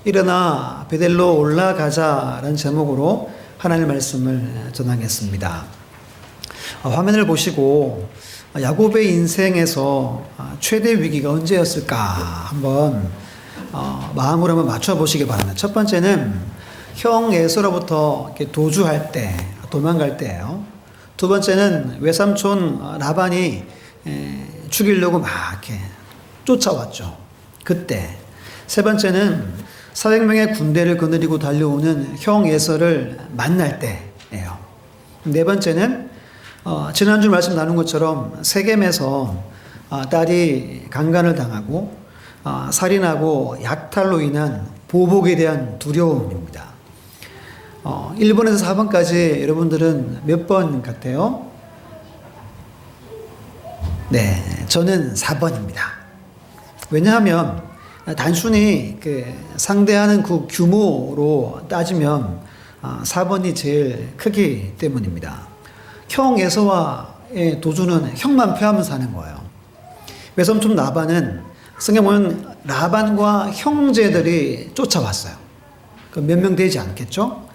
일어나 베델로 올라가자라는 제목으로 하나님의 말씀을 전하겠습니다. 화면을 보시고 야곱의 인생에서 최대 위기가 언제였을까 한번 마음으로 한번 맞춰보시기 바랍니다. 첫 번째는 형 에서로부터 도주할 때, 도망갈 때예요. 두 번째는 외삼촌 라반이 죽이려고 막 이렇게 쫓아왔죠. 그때. 세 번째는 400명의 군대를 거느리고 달려오는 형 에서를 만날 때예요. 네 번째는 지난주 말씀 나눈 것처럼 세겜에서 딸이 강간을 당하고 살인하고 약탈로 인한 보복에 대한 두려움입니다. 1번에서 4번까지 여러분들은 몇 번 같아요? 네, 저는 4번입니다. 왜냐하면 단순히 상대하는 그 규모로 따지면 4번이 제일 크기 때문입니다. 형 에서와의 도주는 형만 피하면서 하는 거예요. 외삼촌 라반은 성경 보면 라반과 형제들이 쫓아왔어요. 몇 명 되지 않겠죠?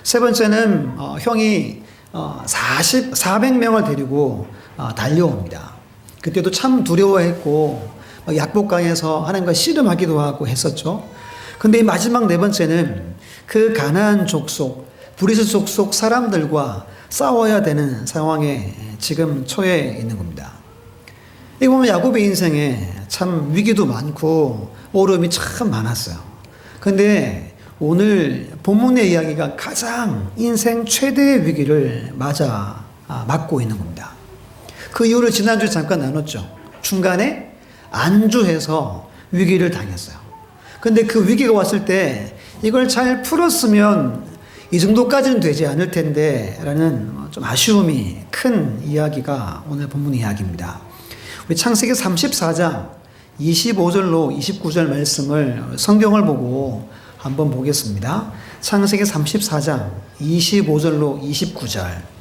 세 번째는 형이 400명을 데리고 달려옵니다. 그때도 참 두려워했고 약복강에서 하나님과 씨름하기도 하고 했었죠. 근데 이 마지막 네 번째는 그 가나안 족속, 브리스 족속 사람들과 싸워야 되는 상황에 지금 처해 있는 겁니다. 이거 보면 야곱의 인생에 참 위기도 많고 어려움이 참 많았어요. 근데 오늘 본문의 이야기가 가장 인생 최대의 위기를 맞고 있는 겁니다. 그 이유를 지난주에 잠깐 나눴죠. 중간에 안주해서 위기를 당했어요. 근데 그 위기가 왔을 때 이걸 잘 풀었으면 이 정도까지는 되지 않을 텐데 라는 좀 아쉬움이 큰 이야기가 오늘 본문 이야기입니다. 우리 창세기 34장 25절로 29절 말씀을 성경을 보고 한번 보겠습니다. 창세기 34장 25절로 29절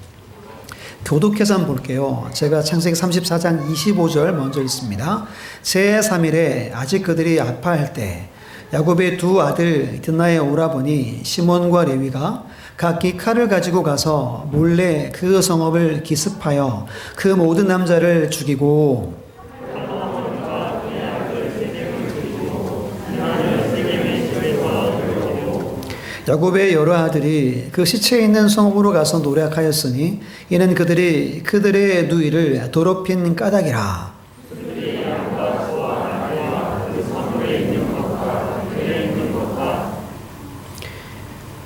교독해서 한번 볼게요. 제가 창세기 34장 25절 먼저 읽습니다. 제3일에 아직 그들이 아파할 때 야곱의 두 아들 드나의 오라버니 시몬과 레위가 각기 칼을 가지고 가서 몰래 그 성읍을 기습하여 그 모든 남자를 죽이고 야곱의 여러 아들이 그 시체에 있는 성읍으로 가서 노력하였으니 이는 그들이 그들의 누이를 더럽힌 까닭이라.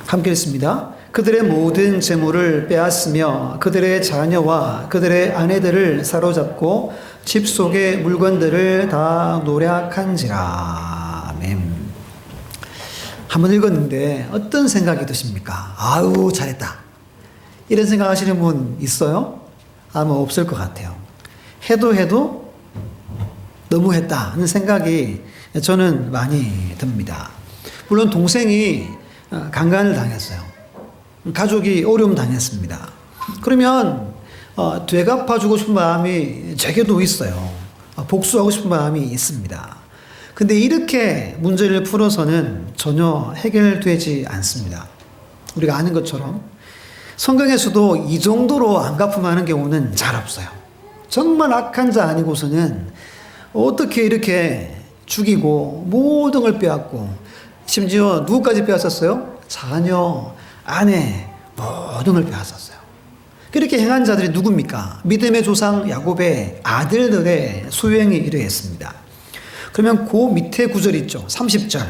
함께 읽습니다. 그들의 모든 재물을 빼앗으며 그들의 자녀와 그들의 아내들을 사로잡고 집 속의 물건들을 다 노략한지라. 아멘. 한번 읽었는데 어떤 생각이 드십니까? 아우 잘했다. 이런 생각 하시는 분 있어요? 아마 없을 것 같아요. 해도 너무했다 하는 생각이 저는 많이 듭니다. 물론 동생이 강간을 당했어요. 가족이 어려움 당했습니다. 그러면 되갚아주고 싶은 마음이 제게도 있어요. 복수하고 싶은 마음이 있습니다. 근데 이렇게 문제를 풀어서는 전혀 해결되지 않습니다. 우리가 아는 것처럼 성경에서도 이 정도로 안 갚음하는 경우는 잘 없어요. 정말 악한 자 아니고서는 어떻게 이렇게 죽이고 모든 걸 빼앗고 심지어 누구까지 빼앗았어요? 자녀, 아내 모든 걸 빼앗았어요. 그렇게 행한 자들이 누굽니까? 믿음의 조상 야곱의 아들들의 소행이 이러했습니다. 그러면 그 밑에 구절 있죠. 30절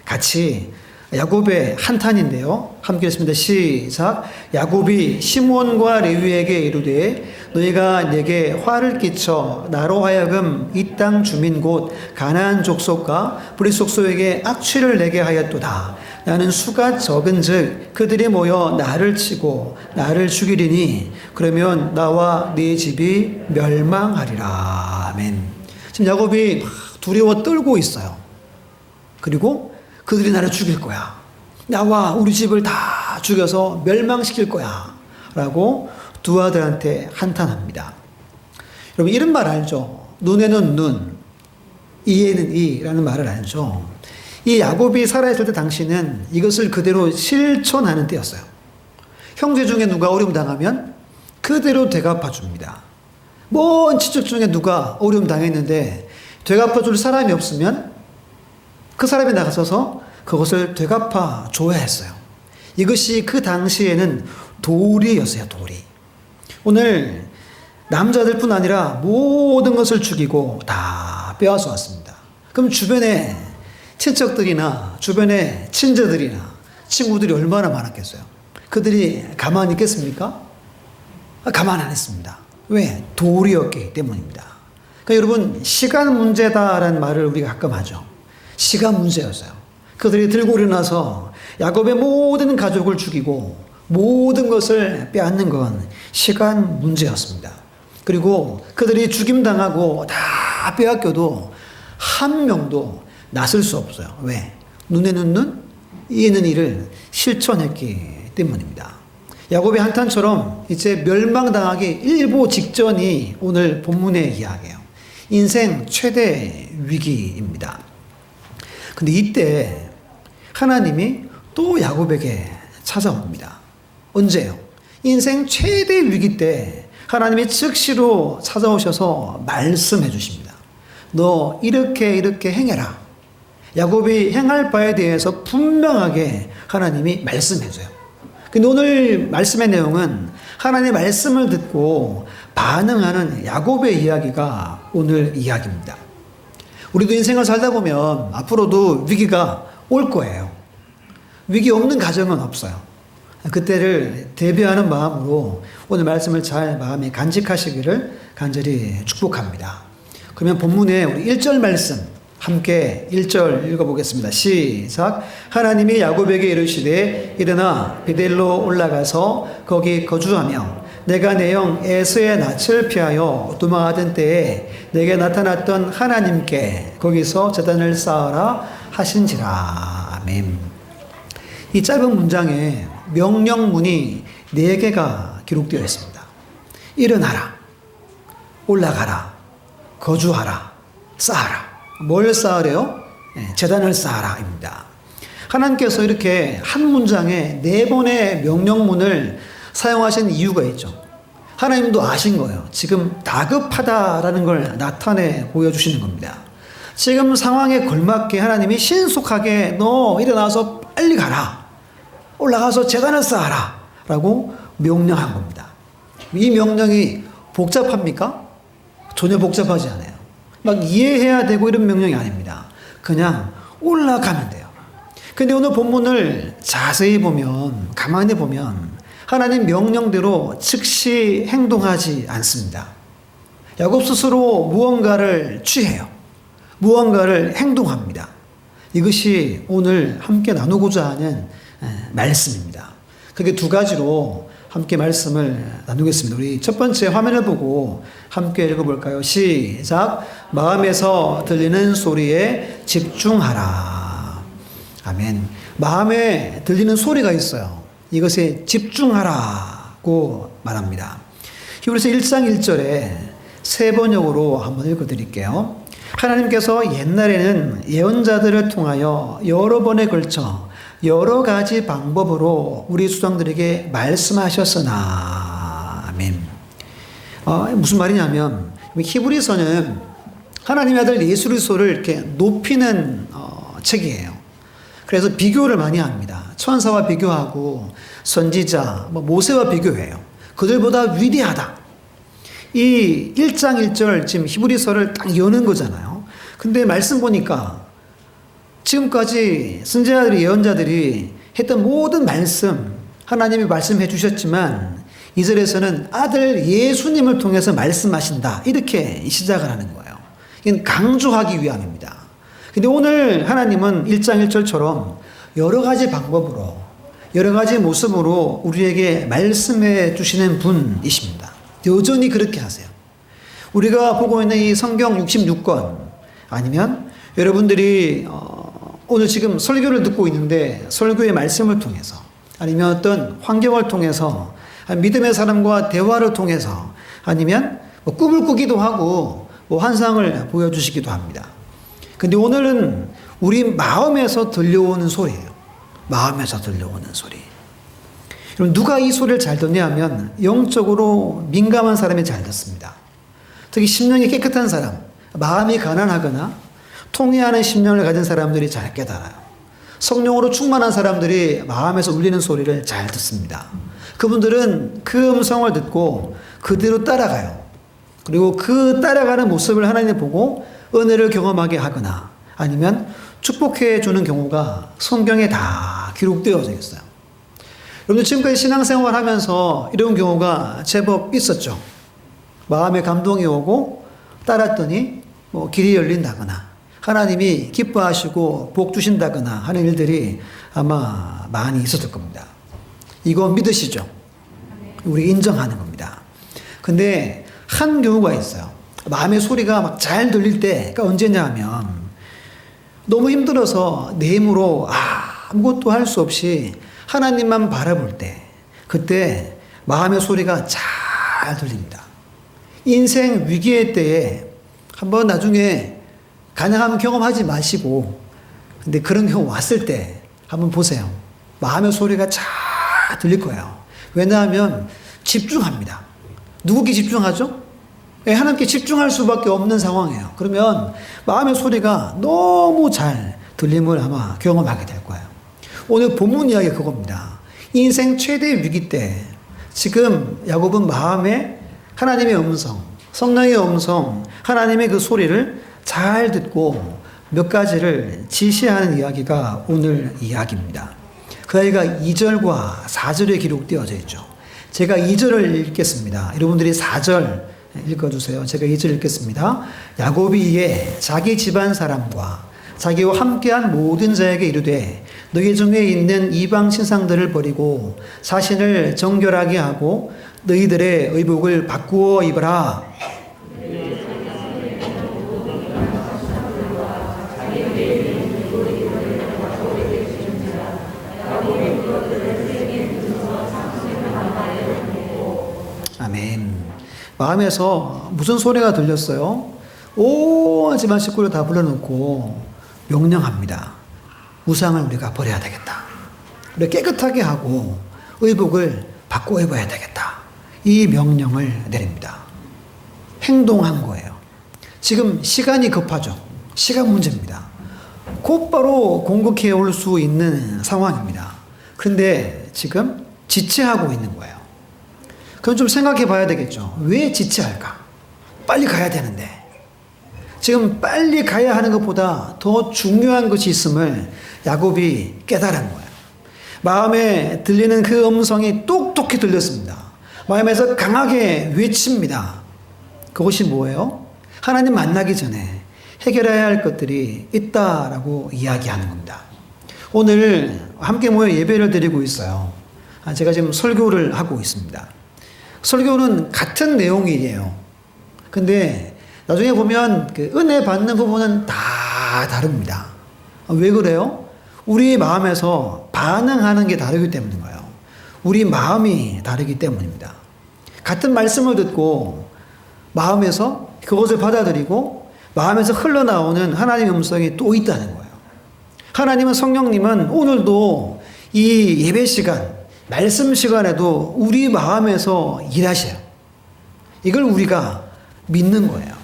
같이 야곱의 한탄인데요. 함께 읽습니다. 시작. 야곱이 시므온과 레위에게 이르되 너희가 내게 화를 끼쳐 나로 하여금 이 땅 주민 곧 가나안 족속과 브리스 족속에게 악취를 내게 하였도다. 나는 수가 적은즉 그들이 모여 나를 치고 나를 죽이리니 그러면 나와 네 집이 멸망하리라. 아멘. 지금 야곱이 두려워 떨고 있어요. 그리고 그들이 나를 죽일 거야. 나와 우리 집을 다 죽여서 멸망시킬 거야. 라고 두 아들한테 한탄합니다. 여러분 이런 말 알죠? 눈에는 눈, 이에는 이라는 말을 알죠? 이 야곱이 살아있을 때 당시는 이것을 그대로 실천하는 때였어요. 형제 중에 누가 어려움 당하면 그대로 되갚아 줍니다. 먼 친척 중에 누가 어려움 당했는데 되갚아 줄 사람이 없으면 그 사람이 나가서서 그것을 되갚아 줘야 했어요. 이것이 그 당시에는 도리였어요, 도리. 오늘 남자들뿐 아니라 모든 것을 죽이고 다 빼앗아 왔습니다. 그럼 주변에 친척들이나 주변에 친자들이나 친구들이 얼마나 많았겠어요? 그들이 가만히 있겠습니까? 가만 안 했습니다. 왜? 도리였기 때문입니다. 그러니까 여러분, 시간 문제다라는 말을 우리가 가끔 하죠. 시간 문제였어요. 그들이 들고 일어나서 야곱의 모든 가족을 죽이고 모든 것을 빼앗는 건 시간 문제였습니다. 그리고 그들이 죽임당하고 다 빼앗겨도 한 명도 낫을 수 없어요. 왜? 눈에는 눈, 이에는 이를 실천했기 때문입니다. 야곱의 한탄처럼 이제 멸망당하기 일보 직전이 오늘 본문의 이야기예요. 인생 최대 위기입니다. 근데 이때 하나님이 또 야곱에게 찾아옵니다. 언제요? 인생 최대 위기 때 하나님이 즉시로 찾아오셔서 말씀해 주십니다. 너 이렇게 행해라. 야곱이 행할 바에 대해서 분명하게 하나님이 말씀해 줘요. 근데 오늘 말씀의 내용은 하나님의 말씀을 듣고 반응하는 야곱의 이야기가 오늘 이야기입니다. 우리도 인생을 살다 보면 앞으로도 위기가 올 거예요. 위기 없는 가정은 없어요. 그때를 대비하는 마음으로 오늘 말씀을 잘 마음에 간직하시기를 간절히 축복합니다. 그러면 본문에 우리 1절 말씀 함께 1절 읽어보겠습니다. 시작. 하나님이 야곱에게 이르시되 일어나 베델로 올라가서 거기 거주하며 내가 내 영 에서의 낯을 피하여 도망하던 때에 내게 나타났던 하나님께 거기서 제단을 쌓으라 하신지라. 아멘. 이 짧은 문장에 명령문이 4개가 기록되어 있습니다. 일어나라, 올라가라, 거주하라, 쌓아라. 뭘 쌓으래요? 제단을 쌓아라입니다. 하나님께서 이렇게 한 문장에 4번의 명령문을 사용하신 이유가 있죠. 하나님도 아신 거예요. 지금 다급하다라는 걸 나타내 보여주시는 겁니다. 지금 상황에 걸맞게 하나님이 신속하게 너 일어나서 빨리 가라. 올라가서 제단을 쌓아라. 라고 명령한 겁니다. 이 명령이 복잡합니까? 전혀 복잡하지 않아요. 막 이해해야 되고 이런 명령이 아닙니다. 그냥 올라가면 돼요. 근데 오늘 본문을 자세히 보면, 가만히 보면 하나님 명령대로 즉시 행동하지 않습니다. 야곱 스스로 무언가를 취해요. 무언가를 행동합니다. 이것이 오늘 함께 나누고자 하는 말씀입니다. 그게 2가지로 함께 말씀을 나누겠습니다. 우리 첫 번째 화면을 보고 함께 읽어볼까요? 시작. 마음에서 들리는 소리에 집중하라. 아멘. 마음에 들리는 소리가 있어요. 이것에 집중하라고 말합니다. 히브리서 1장 1절에 세 번역으로 한번 읽어드릴게요. 하나님께서 옛날에는 예언자들을 통하여 여러 번에 걸쳐 여러 가지 방법으로 우리 수장들에게 말씀하셨으나. 아멘. 무슨 말이냐면 히브리서는 하나님의 아들 예수 그리스도를 이렇게 높이는 책이에요. 그래서 비교를 많이 합니다. 천사와 비교하고 선지자, 모세와 비교해요. 그들보다 위대하다. 이 1장 1절 지금 히브리서를 딱 여는 거잖아요. 근데 말씀 보니까 지금까지 선지자들이 예언자들이 했던 모든 말씀 하나님이 말씀해 주셨지만 2절에서는 아들 예수님을 통해서 말씀하신다. 이렇게 시작을 하는 거예요. 이건 강조하기 위함입니다. 근데 오늘 하나님은 1장 1절처럼 여러 가지 방법으로 여러 가지 모습으로 우리에게 말씀해 주시는 분이십니다. 여전히 그렇게 하세요. 우리가 보고 있는 이 성경 66권 아니면 여러분들이 오늘 지금 설교를 듣고 있는데 설교의 말씀을 통해서 아니면 어떤 환경을 통해서 믿음의 사람과 대화를 통해서 아니면 꿈을 꾸기도 하고 환상을 보여주시기도 합니다. 근데 오늘은 우리 마음에서 들려오는 소리예요. 마음에서 들려오는 소리. 그럼 누가 이 소리를 잘 듣냐 하면 영적으로 민감한 사람이 잘 듣습니다. 특히 심령이 깨끗한 사람, 마음이 가난하거나 통회하는 심령을 가진 사람들이 잘 깨달아요. 성령으로 충만한 사람들이 마음에서 울리는 소리를 잘 듣습니다. 그분들은 그 음성을 듣고 그대로 따라가요. 그리고 그 따라가는 모습을 하나님 보고 은혜를 경험하게 하거나 아니면 축복해 주는 경우가 성경에 다 기록되어져 있어요. 여러분들 지금까지 신앙생활 하면서 이런 경우가 제법 있었죠. 마음에 감동이 오고 따랐더니 길이 열린다거나 하나님이 기뻐하시고 복 주신다거나 하는 일들이 아마 많이 있었을 겁니다. 이거 믿으시죠? 우리 인정하는 겁니다. 근데 한 경우가 있어요. 마음의 소리가 막 잘 들릴 때가 언제냐 하면 너무 힘들어서 내 힘으로 아무것도 할 수 없이 하나님만 바라볼 때 그때 마음의 소리가 잘 들립니다. 인생 위기의 때에 한번 나중에 가능하면 경험하지 마시고 근데 그런 경우 왔을 때 한번 보세요. 마음의 소리가 잘 들릴 거예요. 왜냐하면 집중합니다. 누구께 집중하죠? 하나님께 집중할 수밖에 없는 상황이에요. 그러면 마음의 소리가 너무 잘 들림을 아마 경험하게 될 거예요. 오늘 본문 이야기가 그겁니다. 인생 최대 위기 때 지금 야곱은 마음에 하나님의 음성, 성령의 음성, 하나님의 그 소리를 잘 듣고 몇 가지를 지시하는 이야기가 오늘 이야기입니다. 그 아이가 2절과 4절에 기록되어져 있죠. 제가 2절을 읽겠습니다. 여러분들이 4절 읽어주세요. 제가 2절 읽겠습니다. 야곱이 이에 자기 집안 사람과 자기와 함께한 모든 자에게 이르되 너희 중에 있는 이방 신상들을 버리고 자신을 정결하게 하고 너희들의 의복을 바꾸어 입어라. 아멘. 마음에서 무슨 소리가 들렸어요? 온 집안 식구를 다 불러놓고 명령합니다. 우상을 우리가 버려야 되겠다. 우리 깨끗하게 하고 의복을 바꿔 입어야 되겠다. 이 명령을 내립니다. 행동한 거예요. 지금 시간이 급하죠. 시간 문제입니다. 곧바로 공격해 올 수 있는 상황입니다. 그런데 지금 지체하고 있는 거예요. 그럼 좀 생각해 봐야 되겠죠. 왜 지체할까? 빨리 가야 되는데. 지금 빨리 가야 하는 것보다 더 중요한 것이 있음을 야곱이 깨달은 거예요. 마음에 들리는 그 음성이 똑똑히 들렸습니다. 마음에서 강하게 외칩니다. 그것이 뭐예요? 하나님 만나기 전에 해결해야 할 것들이 있다라고 이야기하는 겁니다. 오늘 함께 모여 예배를 드리고 있어요. 제가 지금 설교를 하고 있습니다. 설교는 같은 내용이에요. 근데 나중에 보면 그 은혜 받는 부분은 다 다릅니다. 왜 그래요? 우리 마음에서 반응하는 게 다르기 때문인 거예요. 우리 마음이 다르기 때문입니다. 같은 말씀을 듣고 마음에서 그것을 받아들이고 마음에서 흘러나오는 하나님의 음성이 또 있다는 거예요. 하나님은 성령님은 오늘도 이 예배 시간, 말씀 시간에도 우리 마음에서 일하셔요. 이걸 우리가 믿는 거예요.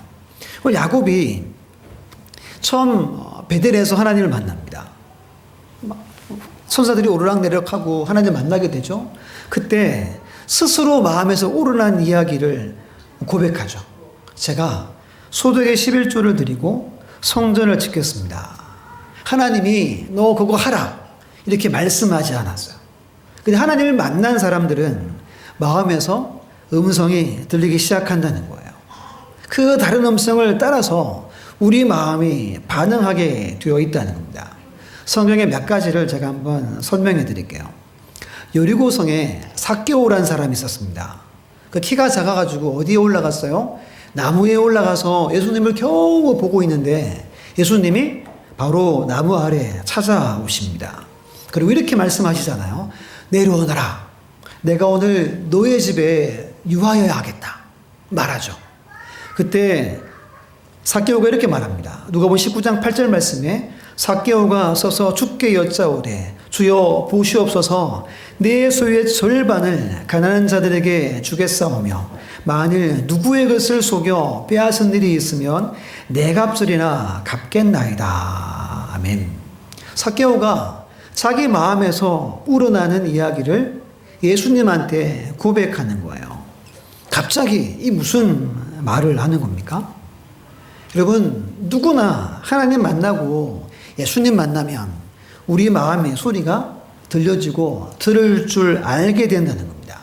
야곱이 처음 베델에서 하나님을 만납니다. 천사들이 오르락내리락하고 하나님을 만나게 되죠. 그때 스스로 마음에서 오르난 이야기를 고백하죠. 제가 소득의 11조를 드리고 성전을 짓겠습니다. 하나님이 너 그거 하라 이렇게 말씀하지 않았어요. 근데 하나님을 만난 사람들은 마음에서 음성이 들리기 시작한다는 거예요. 그 다른 음성을 따라서 우리 마음이 반응하게 되어 있다는 겁니다. 성경의 몇 가지를 제가 한번 설명해 드릴게요. 여리고성에 삭개오라는 사람이 있었습니다. 그 키가 작아가지고 어디에 올라갔어요? 나무에 올라가서 예수님을 겨우 보고 있는데 예수님이 바로 나무 아래 찾아오십니다. 그리고 이렇게 말씀하시잖아요. 내려오너라. 내가 오늘 너의 집에 유하여야 하겠다. 말하죠. 그때 삭개오가 이렇게 말합니다. 누가복음 19장 8절 말씀에 삭개오가 서서 주께 여짜오되 주여 보시옵소서 내 소유의 절반을 가난한 자들에게 주겠사오며 만일 누구의 것을 속여 빼앗은 일이 있으면 내 값을이나 갚겠나이다. 아멘. 삭개오가 자기 마음에서 우러나는 이야기를 예수님한테 고백하는 거예요. 갑자기 이 무슨 말을 하는 겁니까? 여러분, 누구나 하나님 만나고 예수님 만나면 우리 마음의 소리가 들려지고 들을 줄 알게 된다는 겁니다.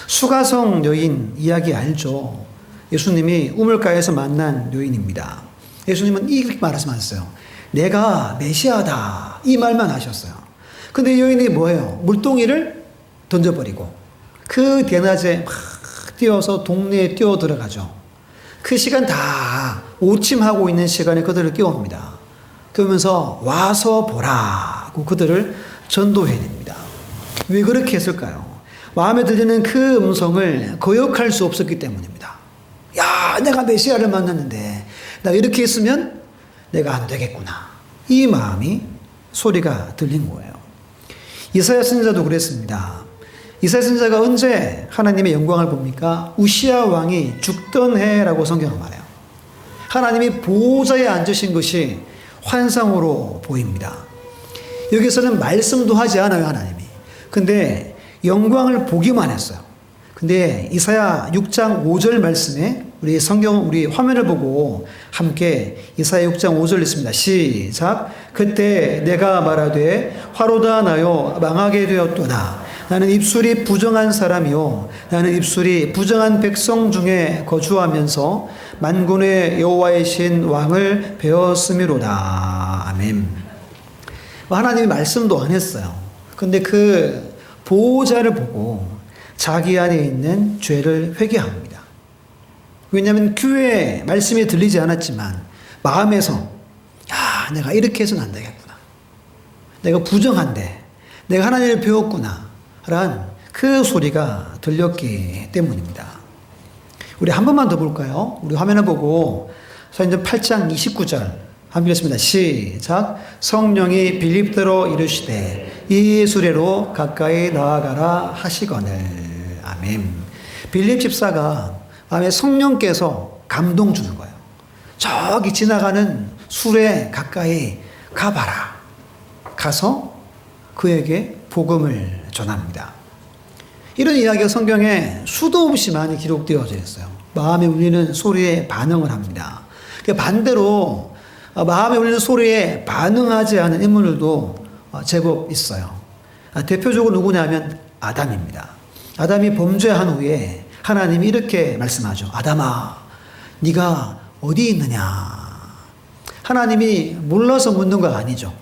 수가성 여인 이야기 알죠? 예수님이 우물가에서 만난 여인입니다. 예수님은 이렇게 말씀하셨어요. 내가 메시아다. 이 말만 하셨어요. 근데 여인이 뭐예요? 물동이를 던져버리고 그 대낮에 막 뛰어서 동네에 뛰어 들어가죠. 그 시간 다 오침하고 있는 시간에 그들을 깨웁니다. 그러면서 와서 보라고 그들을 전도해냅니다. 왜 그렇게 했을까요? 마음에 들리는 그 음성을 거역할 수 없었기 때문입니다. 야, 내가 메시아를 만났는데 내가 이렇게 했으면 내가 안 되겠구나. 이 마음이 소리가 들린 거예요. 이사야 선지자도 그랬습니다. 이사야 선지자가 언제 하나님의 영광을 봅니까? 우시야 왕이 죽던 해라고 성경은 말해요. 하나님이 보호자에 앉으신 것이 환상으로 보입니다. 여기서는 말씀도 하지 않아요, 하나님이. 근데 영광을 보기만 했어요. 근데 이사야 6장 5절 말씀에 우리 성경, 우리 화면을 보고 함께 이사야 6장 5절 읽습니다. 시작. 그때 내가 말하되 화로다 나요 망하게 되었도다. 나는 입술이 부정한 사람이요 나는 입술이 부정한 백성 중에 거주하면서 만군의 여호와의 신 왕을 배웠음이로다. 아멘. 하나님이 말씀도 안 했어요. 근데 그 보호자를 보고 자기 안에 있는 죄를 회개합니다. 왜냐하면 귀에 말씀이 들리지 않았지만 마음에서 야, 내가 이렇게 해서는 안 되겠구나. 내가 부정한데 내가 하나님을 배웠구나. 라는 그 소리가 들렸기 때문입니다. 우리 한 번만 더 볼까요? 우리 화면을 보고 사도행전 8장 29절 함께 읽습니다. 시작. 성령이 빌립더로 이르시되 이 수레로 가까이 나아가라 하시거늘. 아멘. 빌립 집사가 마음에 성령께서 감동 주는 거예요. 저기 지나가는 수레 가까이 가봐라. 가서 그에게 복음을 전합니다. 이런 이야기가 성경에 수도 없이 많이 기록되어져 있어요. 마음에 울리는 소리에 반응을 합니다. 반대로 마음에 울리는 소리에 반응하지 않은 인물들도 제법 있어요. 대표적으로 누구냐면 아담입니다. 아담이 범죄한 후에 하나님이 이렇게 말씀하죠. 아담아, 네가 어디 있느냐? 하나님이 몰라서 묻는 거 아니죠.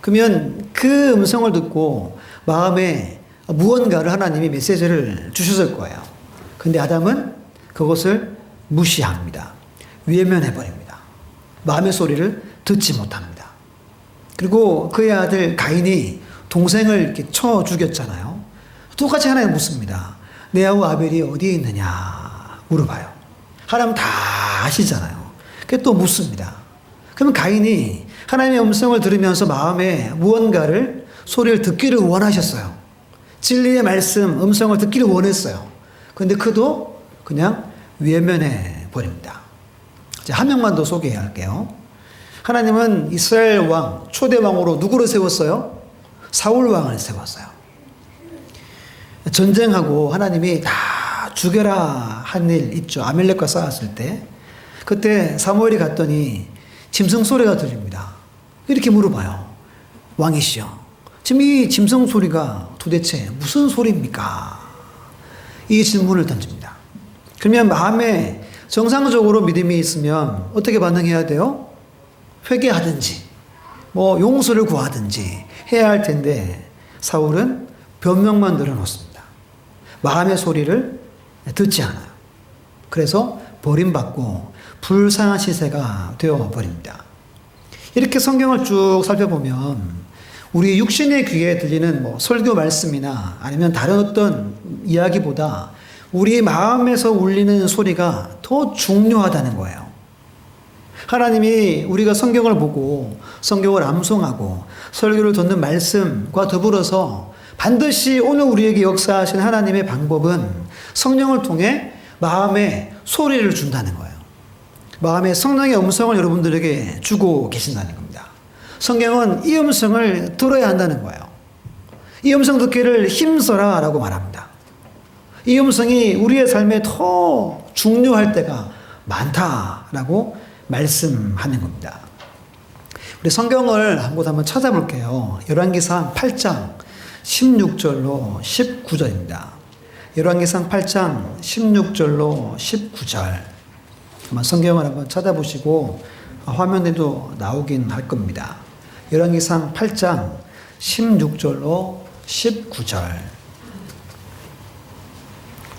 그러면 그 음성을 듣고 마음에 무언가를 하나님이 메시지를 주셨을 거예요. 근데 아담은 그것을 무시합니다. 외면해버립니다. 마음의 소리를 듣지 못합니다. 그리고 그의 아들 가인이 동생을 이렇게 쳐 죽였잖아요. 똑같이 하나님 묻습니다. 내 아우 아벨이 어디에 있느냐 물어봐요. 하나님 다 아시잖아요. 그게 또 묻습니다. 그러면 가인이 하나님의 음성을 들으면서 마음에 무언가를 소리를 듣기를 원하셨어요. 진리의 말씀, 음성을 듣기를 원했어요. 그런데 그도 그냥 외면해 버립니다. 한 명만 더 소개할게요. 하나님은 이스라엘 왕, 초대 왕으로 누구를 세웠어요? 사울 왕을 세웠어요. 전쟁하고 하나님이 다 죽여라 한 일 있죠. 아멜렉과 싸웠을 때. 그때 사무엘이 갔더니 짐승 소리가 들립니다. 이렇게 물어봐요. 왕이시여, 지금 이 짐승 소리가 도대체 무슨 소리입니까? 이 질문을 던집니다. 그러면 마음에 정상적으로 믿음이 있으면 어떻게 반응해야 돼요? 회개하든지 뭐 용서를 구하든지 해야 할 텐데 사울은 변명만 늘어놓습니다. 마음의 소리를 듣지 않아요. 그래서 버림받고 불쌍한 시세가 되어버립니다. 이렇게 성경을 쭉 살펴보면 우리 육신의 귀에 들리는 뭐 설교 말씀이나 아니면 다른 어떤 이야기보다 우리 마음에서 울리는 소리가 더 중요하다는 거예요. 하나님이 우리가 성경을 보고 성경을 암송하고 설교를 듣는 말씀과 더불어서 반드시 오늘 우리에게 역사하신 하나님의 방법은 성령을 통해 마음에 소리를 준다는 거예요. 마음에 성령의 음성을 여러분들에게 주고 계신다는 겁니다. 성경은 이 음성을 들어야 한다는 거예요. 이 음성 듣기를 힘써라 라고 말합니다. 이 음성이 우리의 삶에 더 중요할 때가 많다라고 말씀하는 겁니다. 우리 성경을 한번 찾아볼게요. 열왕기상 8장 16절로 19절입니다. 열왕기상 8장 16절로 19절. 한번 성경을 한번 찾아보시고 화면에도 나오긴 할 겁니다. 열왕기상 8장 16절로 19절.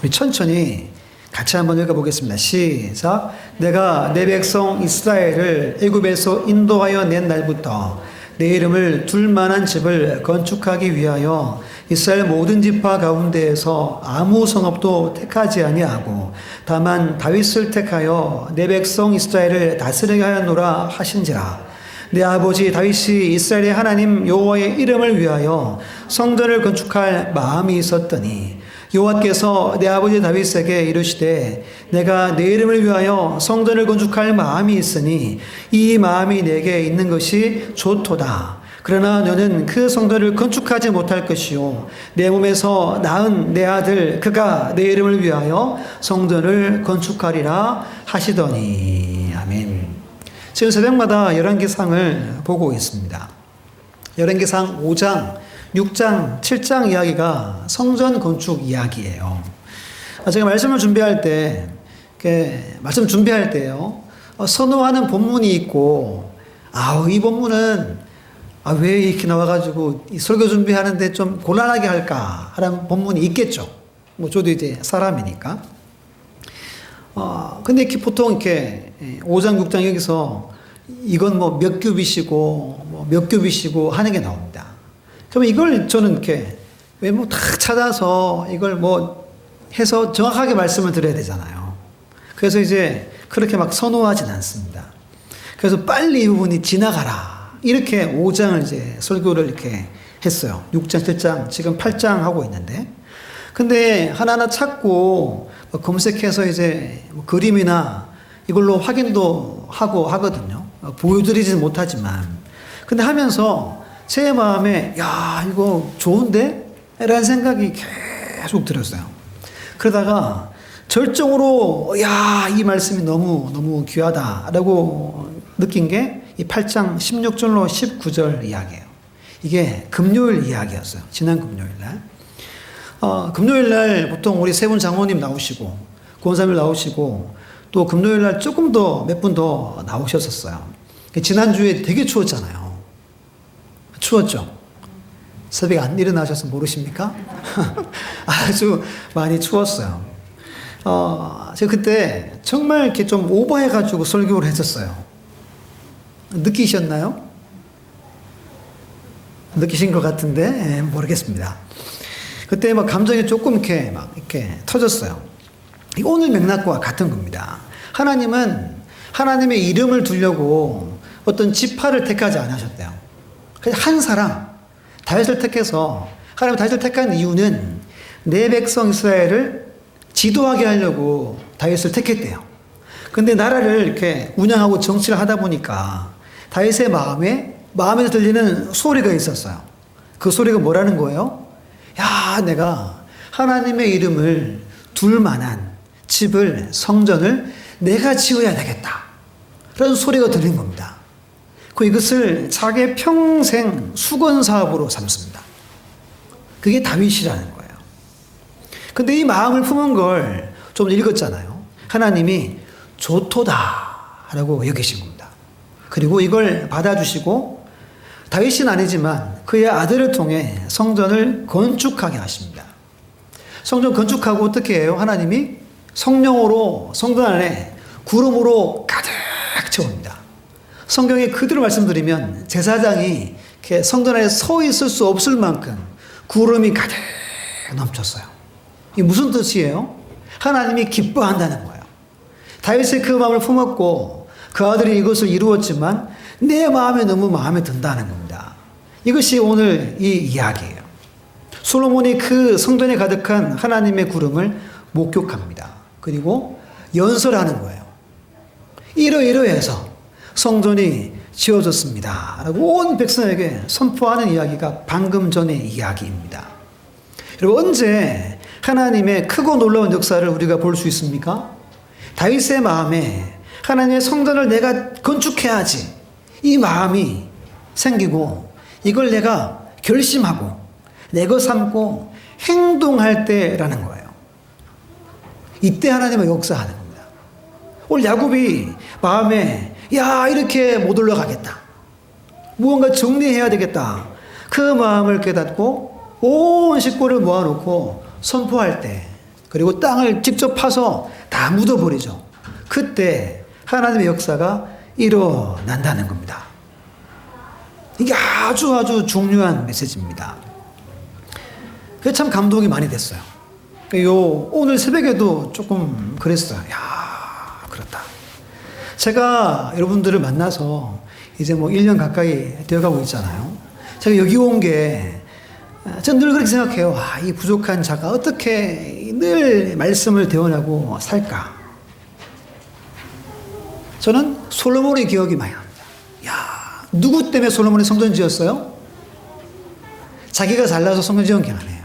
우리 천천히 같이 한번 읽어보겠습니다. 시작. 내가 내 백성 이스라엘을 애굽에서 인도하여 낸 날부터 내 이름을 둘 만한 집을 건축하기 위하여 이스라엘 모든 지파 가운데에서 아무 성읍도 택하지 아니하고 다만 다윗을 택하여 내 백성 이스라엘을 다스리게 하였노라 하신지라. 내 아버지 다윗이 이스라엘의 하나님 여호와의 이름을 위하여 성전을 건축할 마음이 있었더니 여호와께서 내 아버지 다윗에게 이르시되 내가 내 이름을 위하여 성전을 건축할 마음이 있으니 이 마음이 내게 있는 것이 좋도다. 그러나 너는 그 성전을 건축하지 못할 것이요 내 몸에서 낳은 내 아들 그가 내 이름을 위하여 성전을 건축하리라 하시더니. 아멘. 지금 새벽마다 열왕기상을 보고 있습니다. 열왕기상 5장 6장, 7장 이야기가 성전 건축 이야기예요. 제가 말씀을 준비할 때, 말씀 준비할 때요, 선호하는 본문이 있고, 이 본문은 왜 이렇게 나와가지고 이 설교 준비하는데 좀 곤란하게 할까 하는 본문이 있겠죠. 저도 이제 사람이니까. 근데 이렇게 보통 이렇게 5장, 6장 여기서 이건 몇 규빗이고, 몇 규빗이고 하는 게 나옵니다. 그러면 이걸 저는 이렇게 딱 찾아서 이걸 해서 정확하게 말씀을 드려야 되잖아요. 그래서 이제 그렇게 막 선호하진 않습니다. 그래서 빨리 이 부분이 지나가라. 이렇게 5장을 이제 설교를 이렇게 했어요. 6장, 7장, 지금 8장 하고 있는데. 근데 하나하나 찾고 검색해서 이제 그림이나 이걸로 확인도 하고 하거든요. 보여드리지는 못하지만. 근데 하면서 제 마음에 이거 좋은데? 라는 생각이 계속 들었어요. 그러다가 절정으로 이 말씀이 너무 귀하다라고 느낀 게 이 8장 16절로 19절 이야기예요. 이게 금요일 이야기였어요. 지난 금요일 날. 금요일 날 보통 우리 세 분 장로님 나오시고 권사님 나오시고 또 금요일 날 조금 더 몇 분 더 나오셨었어요. 지난주에 되게 추웠잖아요. 추웠죠? 새벽에 안 일어나셔서 모르십니까? 아주 많이 추웠어요. 제가 그때 정말 이렇게 좀 오버해가지고 설교를 했었어요. 느끼셨나요? 느끼신 것 같은데, 모르겠습니다. 그때 감정이 조금 이렇게 터졌어요. 오늘 맥락과 같은 겁니다. 하나님은 하나님의 이름을 두려고 어떤 지파를 택하지 않으셨대요. 그냥 한 사람, 다윗을 택해서, 하나님 다윗을 택한 이유는 내 백성 이스라엘을 지도하게 하려고 다윗을 택했대요. 근데 나라를 이렇게 운영하고 정치를 하다 보니까 다윗의 마음에서 들리는 소리가 있었어요. 그 소리가 뭐라는 거예요? 내가 하나님의 이름을 둘 만한 집을, 성전을 내가 지어야 되겠다. 그런 소리가 들린 겁니다. 이것을 자기의 평생 수건 사업으로 삼습니다. 그게 다윗이라는 거예요. 근데 이 마음을 품은 걸 좀 읽었잖아요. 하나님이 좋도다라고 여기신 겁니다. 그리고 이걸 받아주시고 다윗은 아니지만 그의 아들을 통해 성전을 건축하게 하십니다. 성전 건축하고 어떻게 해요? 하나님이 성령으로 성전 안에 구름으로 가득 채웁니다. 성경에 그대로 말씀드리면 제사장이 이렇게 성전 안에 서 있을 수 없을 만큼 구름이 가득 넘쳤어요. 이게 무슨 뜻이에요? 하나님이 기뻐한다는 거예요. 다윗의 그 마음을 품었고 그 아들이 이것을 이루었지만 내 마음에 너무 마음에 든다는 겁니다. 이것이 오늘 이 이야기예요. 솔로몬이 그 성전에 가득한 하나님의 구름을 목격합니다. 그리고 연설하는 거예요. 이러이러해서 성전이 지어졌습니다. 라고 온 백성에게 선포하는 이야기가 방금 전의 이야기입니다. 여러분, 언제 하나님의 크고 놀라운 역사를 우리가 볼 수 있습니까? 다윗의 마음에 하나님의 성전을 내가 건축해야지, 이 마음이 생기고 이걸 내가 결심하고 내 것 삼고 행동할 때라는 거예요. 이때 하나님은 역사하는 겁니다. 오늘 야곱이 마음에 이렇게 못 올라가겠다, 무언가 정리해야 되겠다, 그 마음을 깨닫고 온 식구를 모아놓고 선포할 때, 그리고 땅을 직접 파서 다 묻어버리죠. 그때 하나님의 역사가 일어난다는 겁니다. 이게 아주 중요한 메시지입니다. 그게 참 감동이 많이 됐어요. 오늘 새벽에도 조금 그랬어요. 그렇다. 제가 여러분들을 만나서 이제 1년 가까이 되어가고 있잖아요. 제가 여기 온 게, 저는 늘 그렇게 생각해요. 이 부족한 자가 어떻게 늘 말씀을 대원하고 살까? 저는 솔로몬의 기억이 많이 납니다. 누구 때문에 솔로몬이 성전 지었어요? 자기가 잘나서 성전 지은 게 아니에요.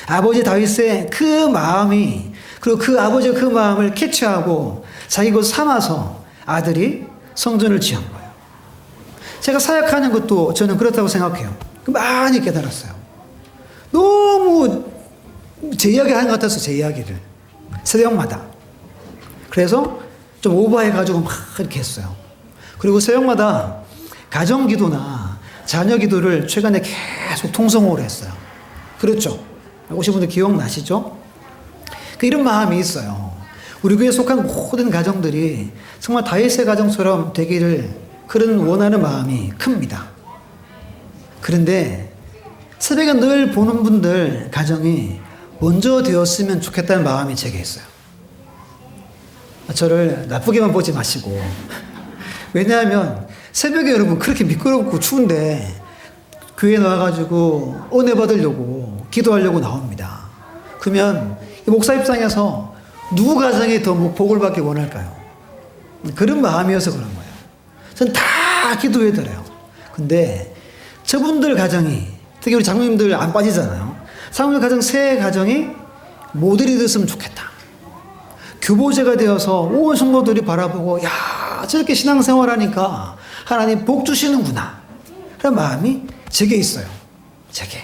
아버지 다윗의 그 마음이, 그리고 그 아버지의 그 마음을 캐치하고 자기 것 삼아서 아들이 성전을 지은 거예요. 제가 사역하는 것도 저는 그렇다고 생각해요. 많이 깨달았어요. 너무 제 이야기 하는 것 같아서 제 이야기를 새벽마다. 그래서 좀 오버해가지고 막 이렇게 했어요. 그리고 새벽마다 가정기도나 자녀기도를 최근에 계속 통성호를 했어요. 그렇죠? 오신 분들 기억나시죠? 이런 마음이 있어요. 우리 교회에 속한 모든 가정들이 정말 다윗의 가정처럼 되기를, 그런 원하는 마음이 큽니다. 그런데 새벽에 늘 보는 분들 가정이 먼저 되었으면 좋겠다는 마음이 제게 있어요. 저를 나쁘게만 보지 마시고. 왜냐하면 새벽에 여러분 그렇게 미끄럽고 추운데 교회에 나와가지고 은혜 받으려고 기도하려고 나옵니다. 그러면 목사 입장에서 누구 가정이 더 복을 받기 원할까요? 그런 마음이어서 그런 거예요. 전 다 기도해드려요. 근데 저분들 가정이, 특히 우리 장로님들 안 빠지잖아요. 장로님 가정, 새 가정이 모델이 됐으면 좋겠다. 교보제가 되어서 온 성도들이 바라보고, 저렇게 신앙생활하니까 하나님 복 주시는구나, 그런 마음이 제게 있어요. 제게.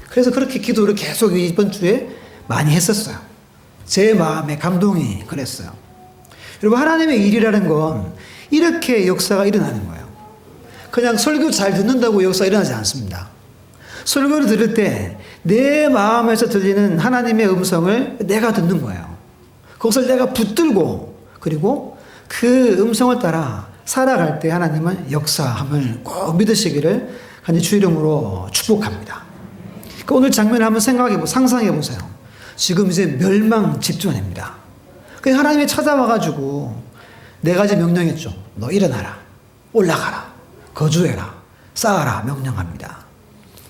그래서 그렇게 기도를 계속 이번 주에 많이 했었어요. 제 마음의 감동이 그랬어요. 여러분, 하나님의 일이라는 건 이렇게 역사가 일어나는 거예요. 그냥 설교 잘 듣는다고 역사가 일어나지 않습니다. 설교를 들을 때 내 마음에서 들리는 하나님의 음성을 내가 듣는 거예요. 그것을 내가 붙들고, 그리고 그 음성을 따라 살아갈 때 하나님은 역사함을 꼭 믿으시기를 간절히 주 이름으로 축복합니다. 그러니까 오늘 장면을 한번 상상해 보세요. 지금 이제 멸망 직전입니다. 하나님이 찾아와가지고 4가지 명령했죠. 너 일어나라, 올라가라, 거주해라, 쌓아라 명령합니다.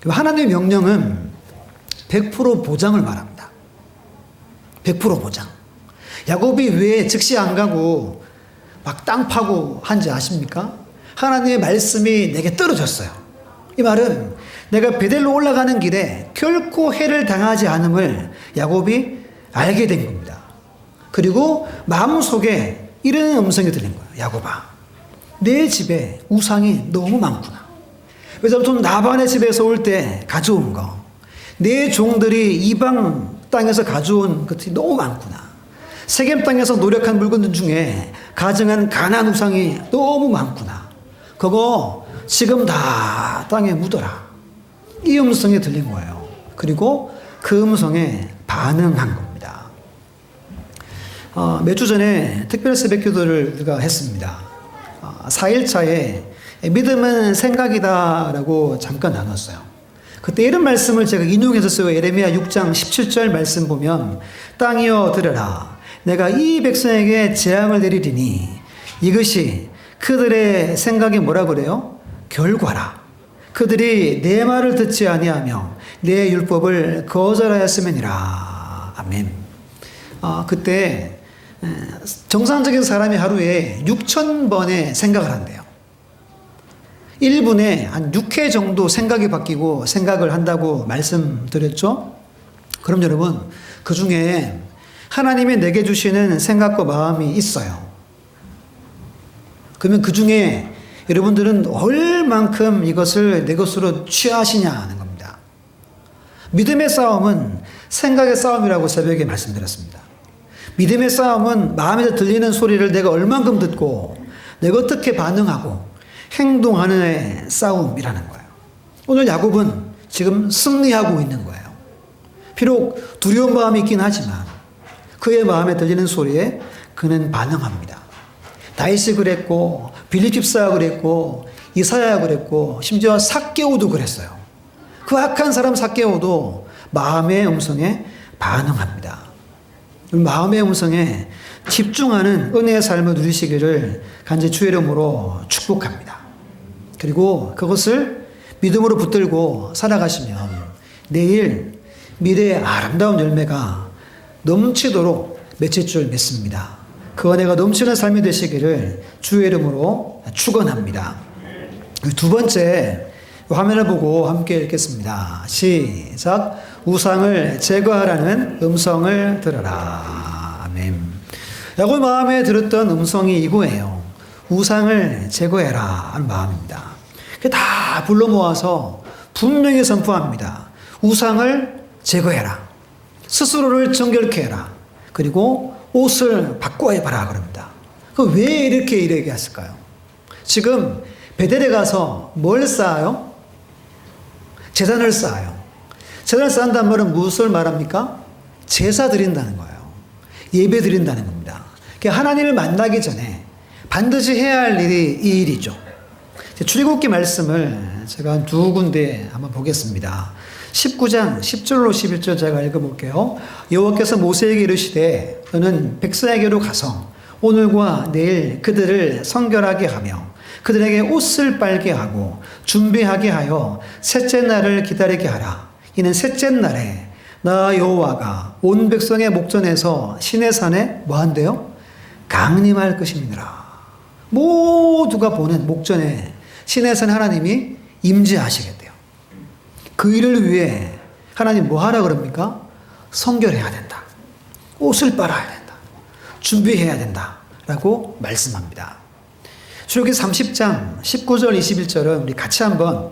하나님의 명령은 100% 보장을 말합니다. 100% 보장. 야곱이 왜 즉시 안 가고 막 땅 파고 한지 아십니까? 하나님의 말씀이 내게 떨어졌어요. 이 말은 내가 베델로 올라가는 길에 결코 해를 당하지 않음을 야곱이 알게 된 겁니다. 그리고 마음속에 이런 음성이 들린 거예요. 야곱아, 내 집에 우상이 너무 많구나. 그래서 좀 나반의 집에서 올 때 가져온 거, 내 종들이 이방 땅에서 가져온 것들이 너무 많구나. 세겜 땅에서 노력한 물건들 중에 가증한 가나안 우상이 너무 많구나. 그거 지금 다 땅에 묻어라. 이 음성이 들린 거예요. 그리고 그 음성에 반응한 겁니다. 몇 주 전에 특별 새벽 기도를 우리가 했습니다. 4일차에 믿음은 생각이다 라고 잠깐 나눴어요. 그때 이런 말씀을 제가 인용했었어요. 예레미야 6장 17절 말씀 보면, 땅이여 들으라, 내가 이 백성에게 재앙을 내리리니 이것이 그들의 생각이 뭐라 그래요? 결과라. 그들이 내 말을 듣지 아니하며 내 율법을 거절하였음이니라. 아멘. 그때 정상적인 사람이 하루에 6,000번의 생각을 한대요. 1분에 한 6회 정도 생각이 바뀌고 생각을 한다고 말씀드렸죠? 그럼 여러분, 그 중에 하나님이 내게 주시는 생각과 마음이 있어요. 그러면 그 중에 여러분들은 얼만큼 이것을 내 것으로 취하시냐 하는 겁니다. 믿음의 싸움은 생각의 싸움이라고 새벽에 말씀드렸습니다. 믿음의 싸움은 마음에서 들리는 소리를 내가 얼만큼 듣고 내가 어떻게 반응하고 행동하는 싸움이라는 거예요. 오늘 야곱은 지금 승리하고 있는 거예요. 비록 두려운 마음이 있긴 하지만 그의 마음에 들리는 소리에 그는 반응합니다. 다윗이 그랬고 빌립 집사가 그랬고 이사야가 그랬고 심지어 삭개오도 그랬어요. 그 악한 사람 삭개오도 마음의 음성에 반응합니다. 마음의 음성에 집중하는 은혜의 삶을 누리시기를 간절히 주의 이름으로 축복합니다. 그리고 그것을 믿음으로 붙들고 살아가시면 내일 미래의 아름다운 열매가 넘치도록 맺힐 줄 믿습니다. 그 은혜가 넘치는 삶이 되시기를 주의 이름으로 축원합니다. 두 번째 화면을 보고 함께 읽겠습니다. 시작. 우상을 제거하라는 음성을 들어라. 아멘. 야곱 마음에 들었던 음성이 이거예요. 우상을 제거해라 하는 마음입니다. 다 불러 모아서 분명히 선포합니다. 우상을 제거해라. 스스로를 정결케 해라. 그리고 옷을 바꿔 입어라 그럽니다. 왜 이렇게 얘기했을까요? 지금 베델에 가서 뭘 쌓아요? 제단을 쌓아요. 제단을 쌓는다는 말은 무엇을 말합니까? 제사 드린다는 거예요. 예배 드린다는 겁니다. 하나님을 만나기 전에 반드시 해야 할 일이 이 일이죠. 출애굽기 말씀을 제가 두 군데 한번 보겠습니다. 19장 10절로 11절 제가 읽어볼게요. 여호와께서 모세에게 이르시되 너는 백성에게로 가서 오늘과 내일 그들을 성결하게 하며 그들에게 옷을 빨게 하고 준비하게 하여 셋째 날을 기다리게 하라. 이는 셋째 날에 나 여호와가 온 백성의 목전에서 시내 산에 뭐한대요? 강림할 것이니라. 모두가 보는 목전에 시내 산 하나님이 임재하시겠대요. 그 일을 위해 하나님 뭐 하라 그럽니까? 성결해야 된다. 옷을 빨아야 된다. 준비해야 된다. 라고 말씀합니다. 출애굽기 30장 19절 21절은 우리 같이 한번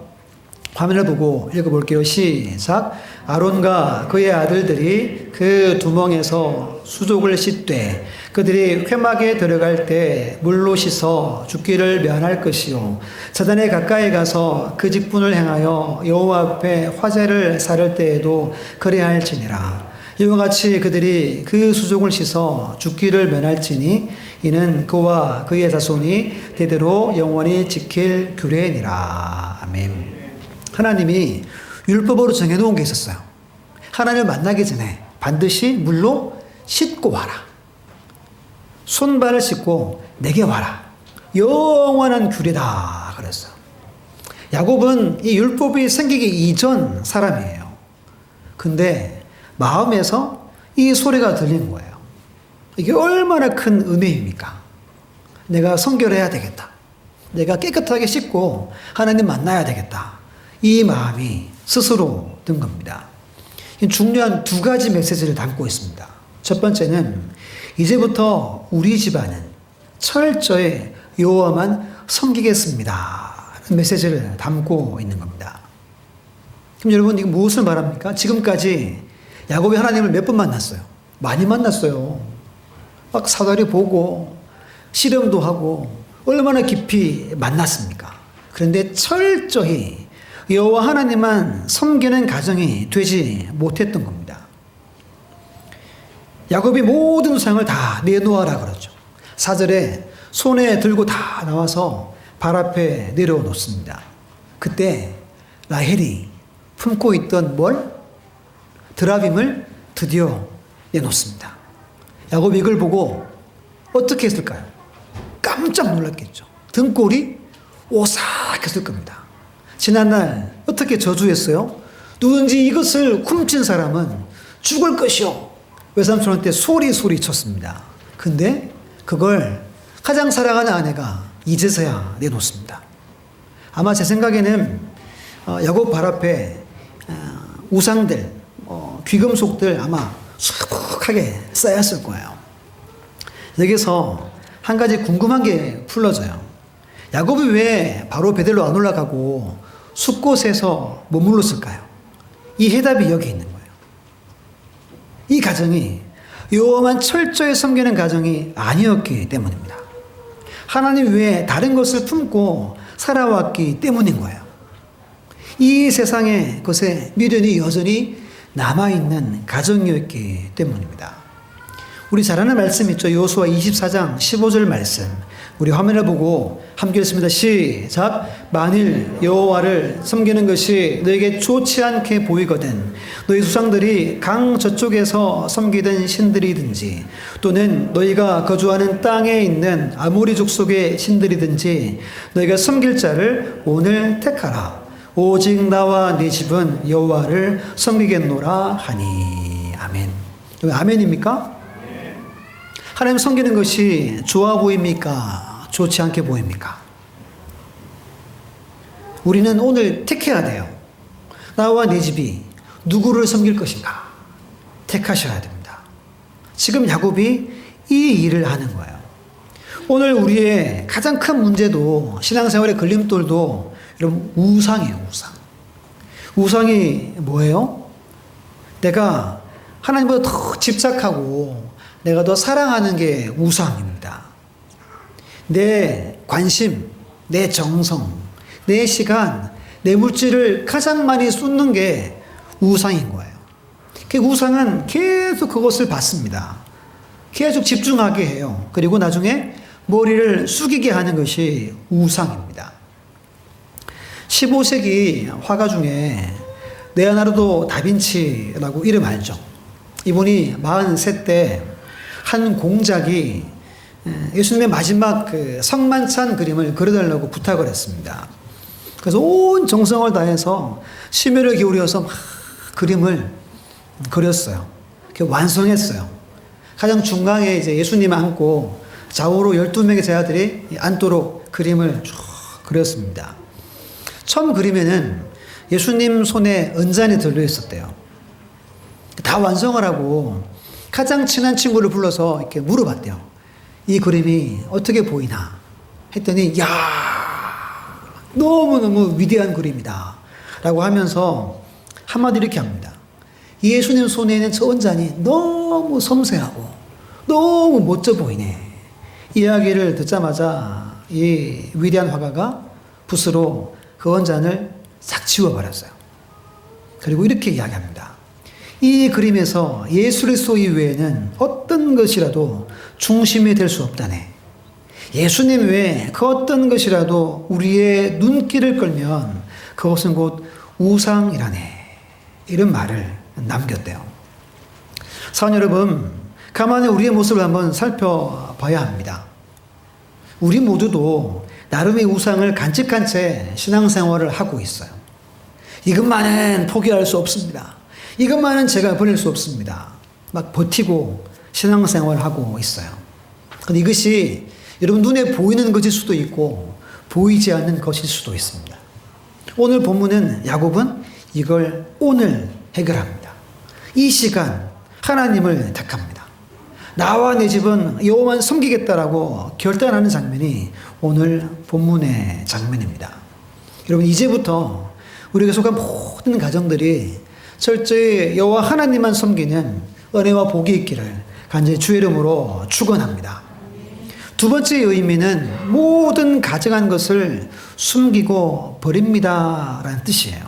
화면을 보고 읽어볼게요. 시작. 아론과 그의 아들들이 그 두멍에서 수족을 씻되 그들이 회막에 들어갈 때 물로 씻어 죽기를 면할 것이요 제단에 가까이 가서 그 직분을 행하여 여호와 앞에 화제를 사를 때에도 그래야 할지니라. 이와 같이 그들이 그 수족을 씻어 죽기를 면할지니 이는 그와 그의 자손이 대대로 영원히 지킬 규례니라. 아멘. 하나님이 율법으로 정해놓은 게 있었어요. 하나님을 만나기 전에 반드시 물로 씻고 와라. 손발을 씻고 내게 와라. 영원한 규례다 그랬어요. 야곱은 이 율법이 생기기 이전 사람이에요. 근데 마음에서 이 소리가 들리는 거예요. 이게 얼마나 큰 은혜입니까? 내가 성결해야 되겠다. 내가 깨끗하게 씻고 하나님 만나야 되겠다. 이 마음이 스스로 든 겁니다. 중요한 두 가지 메시지를 담고 있습니다. 첫 번째는 이제부터 우리 집안은 철저히 여호와만 섬기겠습니다. 하는 메시지를 담고 있는 겁니다. 그럼 여러분 이거 무엇을 말합니까? 지금까지 야곱이 하나님을 몇 번 만났어요? 많이 만났어요. 막 사다리 보고 실험도 하고 얼마나 깊이 만났습니까? 그런데 철저히 여호와 하나님만 섬기는 가정이 되지 못했던 겁니다. 야곱이 모든 우상을 다 내놓아라 그러죠. 4절에 손에 들고 다 나와서 발 앞에 내려놓습니다. 그때 라헬이 품고 있던 뭘? 드라빔을 드디어 내놓습니다. 야곱이 이걸 보고 어떻게 했을까요? 깜짝 놀랐겠죠. 등골이 오싹했을 겁니다. 지난날 어떻게 저주했어요? 누군지 이것을 훔친 사람은 죽을 것이요. 외삼촌한테 소리쳤습니다. 근데 그걸 가장 사랑하는 아내가 이제서야 내놓습니다. 아마 제 생각에는 야곱 발 앞에 우상들, 귀금속들 아마 수북하게 쌓였을 거예요. 여기서 한 가지 궁금한 게 풀려져요. 야곱이 왜 바로 베델로 안 올라가고 숲곳에서 머물렀을까요? 이 해답이 여기 있는 거예요. 이 가정이 여호와만 철저히 섬기는 가정이 아니었기 때문입니다. 하나님 외에 다른 것을 품고 살아왔기 때문인 거예요. 이 세상의 것에 미련이 여전히 남아있는 가정이었기 때문입니다. 우리 잘 아는 말씀 있죠. 여호수아 24장 15절 말씀. 우리 화면을 보고 함께 읽습니다. 시작. 만일 여호와를 섬기는 것이 너에게 좋지 않게 보이거든 너희 조상들이 강 저쪽에서 섬기던 신들이든지 또는 너희가 거주하는 땅에 있는 아모리 족속의 신들이든지 너희가 섬길 자를 오늘 택하라. 오직 나와 네 집은 여호와를 섬기겠노라 하니. 아멘. 여기 아멘입니까? 하나님 섬기는 것이 좋아 보입니까? 좋지 않게 보입니까? 우리는 오늘 택해야 돼요. 나와 내 집이 누구를 섬길 것인가? 택하셔야 됩니다. 지금 야곱이 이 일을 하는 거예요. 오늘 우리의 가장 큰 문제도 신앙생활의 걸림돌도 여러분 우상이에요. 우상. 우상이 뭐예요? 내가 하나님보다 더 집착하고 내가 더 사랑하는 게 우상입니다. 내 관심, 내 정성, 내 시간, 내 물질을 가장 많이 쏟는 게 우상인 거예요. 그 우상은 계속 그것을 받습니다. 계속 집중하게 해요. 그리고 나중에 머리를 숙이게 하는 것이 우상입니다. 15세기 화가 중에 레오나르도 다빈치라고 이름 알죠? 이분이 43 때 한 공작이 예수님의 마지막 그 성만찬 그림을 그려달라고 부탁을 했습니다. 그래서 온 정성을 다해서 심혈을 기울여서 막 그림을 그렸어요. 완성했어요. 가장 중앙에 이제 예수님 앉고 좌우로 12명의 제자들이 앉도록 그림을 쭉 그렸습니다. 처음 그림에는 예수님 손에 은잔이 들려 있었대요. 다 완성을 하고 가장 친한 친구를 불러서 이렇게 물어봤대요. 이 그림이 어떻게 보이나 했더니 야 너무너무 위대한 그림이다 라고 하면서 한마디 이렇게 합니다. 예수님 손에 있는 저 원잔이 너무 섬세하고 너무 멋져 보이네. 이 이야기를 듣자마자 이 위대한 화가가 붓으로 그 원잔을 싹 지워버렸어요. 그리고 이렇게 이야기합니다. 이 그림에서 예수 그리스도 이외에는 어떤 것이라도 중심이 될 수 없다네. 예수님 외에 그 어떤 것이라도 우리의 눈길을 끌면 그것은 곧 우상이라네. 이런 말을 남겼대요. 사원 여러분, 가만히 우리의 모습을 한번 살펴봐야 합니다. 우리 모두도 나름의 우상을 간직한 채 신앙생활을 하고 있어요. 이것만은 포기할 수 없습니다. 이것만은 제가 버릴 수 없습니다. 막 버티고 신앙생활을 하고 있어요. 근데 이것이 여러분 눈에 보이는 것일 수도 있고 보이지 않는 것일 수도 있습니다. 오늘 본문은 야곱은 이걸 오늘 해결합니다. 이 시간 하나님을 택합니다. 나와 내 집은 여호와만 섬기겠다라고 결단하는 장면이 오늘 본문의 장면입니다. 여러분 이제부터 우리가 속한 모든 가정들이 철저히 여호와 하나님만 섬기는 은혜와 복이 있기를 간절히 주의 이름으로 축원합니다. 두 번째 의미는 모든 가증한 것을 숨기고 버립니다 라는 뜻이에요.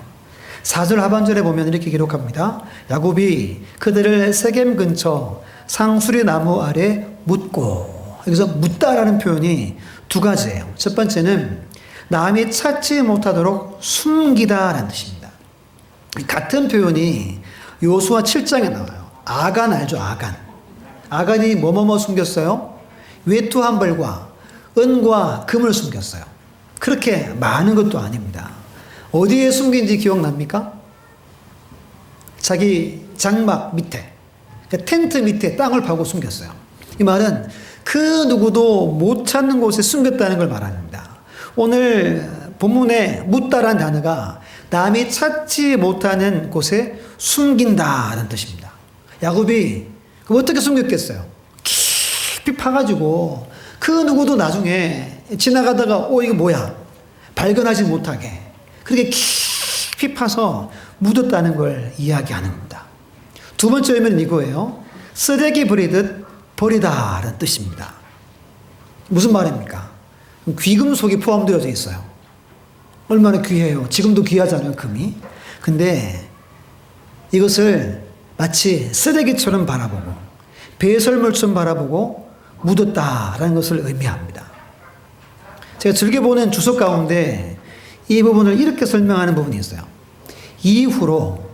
4절 하반절에 보면 이렇게 기록합니다. 야곱이 그들을 세겜 근처 상수리 나무 아래 묻고, 여기서 묻다라는 표현이 두 가지예요. 첫 번째는 남이 찾지 못하도록 숨기다라는 뜻입니다. 같은 표현이 여호수아 7장에 나와요. 아간 알죠? 아간. 아간이 뭐뭐뭐 숨겼어요? 외투 한 벌과 은과 금을 숨겼어요. 그렇게 많은 것도 아닙니다. 어디에 숨긴지 기억납니까? 자기 장막 밑에, 텐트 밑에 땅을 파고 숨겼어요. 이 말은 그 누구도 못 찾는 곳에 숨겼다는 걸 말합니다. 오늘 본문에 묻다라는 단어가 남이 찾지 못하는 곳에 숨긴다라는 뜻입니다. 야곱이 어떻게 숨겼겠어요? 깊이 파가지고 그 누구도 나중에 지나가다가 이거 뭐야? 발견하지 못하게 그렇게 깊이 파서 묻었다는 걸 이야기하는 겁니다. 두 번째 의미는 이거예요. 쓰레기 버리듯 버리다라는 뜻입니다. 무슨 말입니까? 귀금속이 포함되어져 있어요. 얼마나 귀해요. 지금도 귀하잖아요, 금이. 근데 이것을 마치 쓰레기처럼 바라보고 배설물처럼 바라보고 묻었다라는 것을 의미합니다. 제가 즐겨보는 주석 가운데 이 부분을 이렇게 설명하는 부분이 있어요. 이후로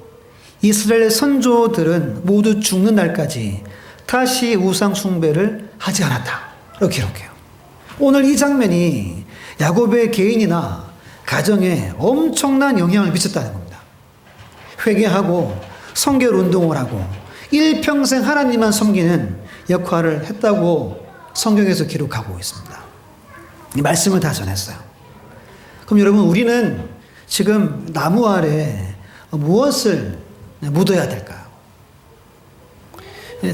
이스라엘 선조들은 모두 죽는 날까지 다시 우상 숭배를 하지 않았다. 이렇게 기록해요. 오늘 이 장면이 야곱의 개인이나 가정에 엄청난 영향을 미쳤다는 겁니다. 회개하고 성결 운동을 하고 일평생 하나님만 섬기는 역할을 했다고 성경에서 기록하고 있습니다. 이 말씀을 다 전했어요. 그럼 여러분, 우리는 지금 나무 아래 무엇을 묻어야 될까요?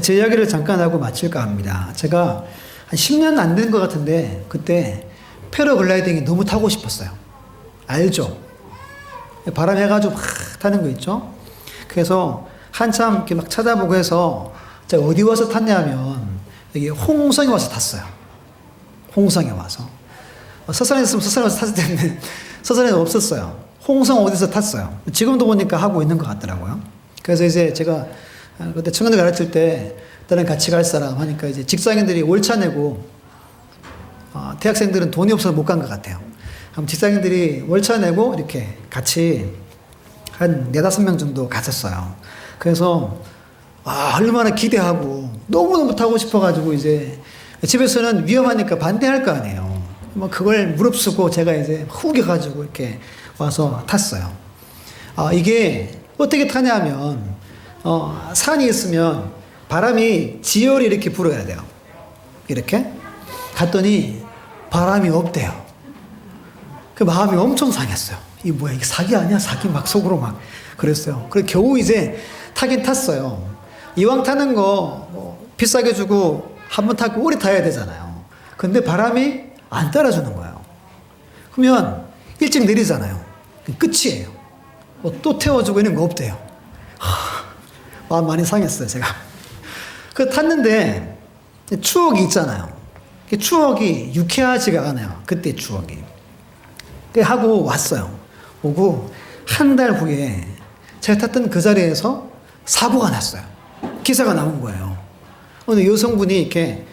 제 이야기를 잠깐 하고 마칠까 합니다. 제가 한 10년 안 된 것 같은데 그때 패러글라이딩이 너무 타고 싶었어요. 알죠? 바람 해가지고 막 타는 거 있죠? 그래서 한참 이렇게 막 찾아보고 해서 제가 어디 와서 탔냐면 여기 홍성에 와서 탔어요. 홍성에 와서. 서산에 있으면 서산에 와서 탔을 텐데 서산에는 없었어요. 홍성 어디서 탔어요. 지금도 보니까 하고 있는 것 같더라고요. 그래서 이제 제가 그때 청년들 가르칠 때 나는 같이 갈 사람 하니까 이제 직장인들이 월차 내고 대학생들은 돈이 없어서 못 간 것 같아요. 그럼 직장인들이 월차 내고 이렇게 같이 한 4-5명 정도 갔었어요. 그래서 얼마나 기대하고 너무너무 타고 싶어가지고 이제 집에서는 위험하니까 반대할 거 아니에요. 뭐 그걸 무릅쓰고 제가 이제 후겨가지고 이렇게 와서 탔어요. 이게 어떻게 타냐면 산이 있으면 바람이 지열이 이렇게 불어야 돼요. 이렇게 갔더니 바람이 없대요. 그 마음이 엄청 상했어요. 이 뭐야, 이게 사기 아니야? 사기 막 속으로 막 그랬어요. 그래서 겨우 이제 타긴 탔어요. 이왕 타는 거 비싸게 주고 한번 타고 오래 타야 되잖아요. 근데 바람이 안 따라주는 거예요. 그러면 일찍 내리잖아요. 끝이에요. 또 태워주고 이런 거 없대요. 마음 많이 상했어요, 제가. 그 탔는데 추억이 있잖아요. 그 추억이 유쾌하지가 않아요. 그때 추억이. 하고 왔어요. 오고 한 달 후에 제가 탔던 그 자리에서 사고가 났어요. 기사가 나온 거예요. 어느 여성분이 이렇게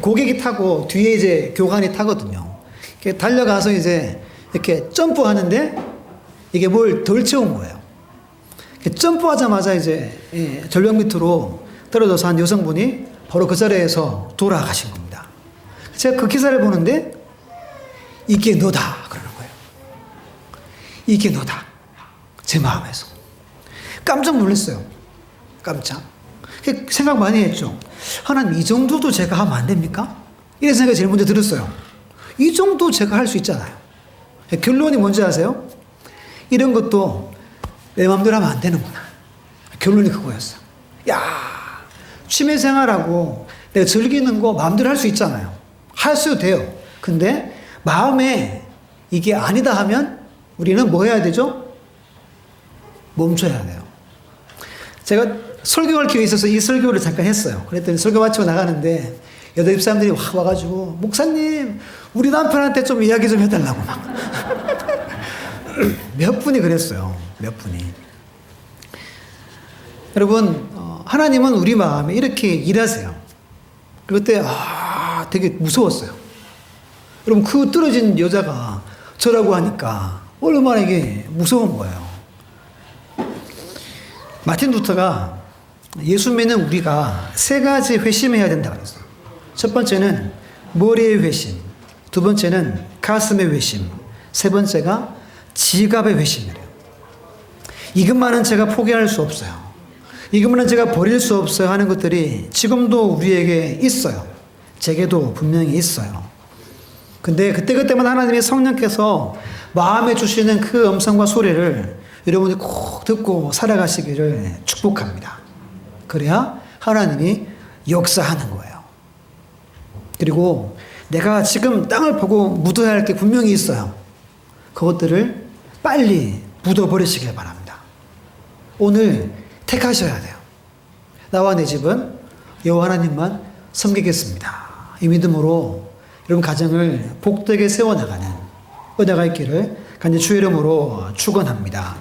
고객이 타고 뒤에 이제 교관이 타거든요. 이렇게 달려가서 이제 이렇게 점프하는데 이게 뭘 덜 채운 거예요. 점프하자마자 이제 절벽 밑으로 떨어져서 한 여성분이 바로 그 자리에서 돌아가신 겁니다. 제가 그 기사를 보는데 이게 너다 그러는 거예요. 이게 너다. 제 마음에서 깜짝 놀랐어요. 깜짝. 생각 많이 했죠. 하나님, 이 정도도 제가 하면 안 됩니까? 이런 생각이 제일 먼저 들었어요. 이 정도 제가 할 수 있잖아요. 결론이 뭔지 아세요? 이런 것도 내 마음대로 하면 안 되는구나. 결론이 그거였어요. 야, 취미생활하고 내가 즐기는 거 마음대로 할 수 있잖아요. 할 수 돼요. 근데 마음에 이게 아니다 하면 우리는 뭐 해야 되죠? 멈춰야 돼요. 제가 설교할 기회가 있어서 이 설교를 잠깐 했어요. 그랬더니 설교 마치고 나가는데 여덟 집사람들이 와가지고 목사님, 우리 남편한테 좀 이야기 좀 해달라고 막 몇 분이 그랬어요. 몇 분이. 여러분, 하나님은 우리 마음에 이렇게 일하세요. 그때 되게 무서웠어요. 여러분, 그 떨어진 여자가 저라고 하니까 얼마나 이게 무서운 거예요. 마틴 루터가 예수 믿는 우리가 3가지 회심해야 된다고 그랬어요. 첫 번째는 머리의 회심. 두 번째는 가슴의 회심. 세 번째가 지갑의 회심이래요. 이것만은 제가 포기할 수 없어요. 이것만은 제가 버릴 수 없어요 하는 것들이 지금도 우리에게 있어요. 제게도 분명히 있어요. 근데 그때그때마다 하나님의 성령께서 마음에 주시는 그 음성과 소리를 여러분이 꼭 듣고 살아가시기를 축복합니다. 그래야 하나님이 역사하는 거예요. 그리고 내가 지금 땅을 보고 묻어야 할 게 분명히 있어요. 그것들을 빨리 묻어버리시길 바랍니다. 오늘 택하셔야 돼요. 나와 내 집은 여호와 하나님만 섬기겠습니다. 이 믿음으로 여러분 가정을 복되게 세워나가는 은혜가 있기를 간절히 주의 이름으로 축원합니다.